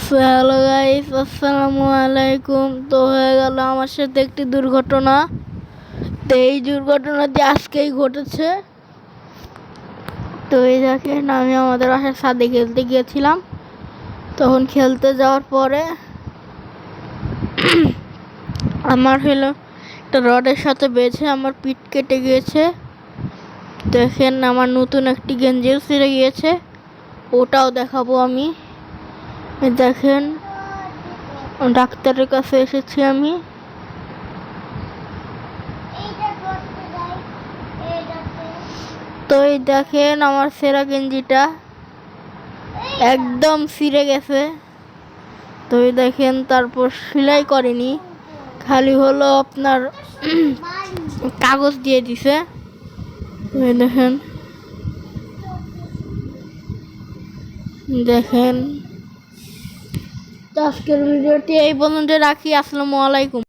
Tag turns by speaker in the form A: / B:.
A: Hello guys, আসসালামু আলাইকুম। তো হয়ে গেল আমার সাথে একটি দুর্ঘটনা। তো এই দুর্ঘটনাটি আজকেই ঘটেছে। তো এই দেখেন, আমি আমাদের বাসার ছাদে খেলতে গিয়েছিলাম। তখন খেলতে যাওয়ার পরে আমার একটা রডের সাথে বেঁধে আমার পিঠ কেটে গিয়েছে। দেখেন, আমার নতুন একটি গেঞ্জিও ছিঁড়ে গিয়েছে, ওটাও দেখাবো আমি। দেখেন, ডাক্তারের কাছে এসেছি আমি। তো এই দেখেন, আমার সেরা গেঞ্জিটা একদম ছিঁড়ে গেছে। তো এই দেখেন, তারপর সেলাই করেনি, খালি হলো আপনার কাগজ দিয়ে দিছে। এই দেখেন দেখেন। তো আজকের ভিডিওটি এই পর্যন্ত রাখি। আসসালামু আলাইকুম।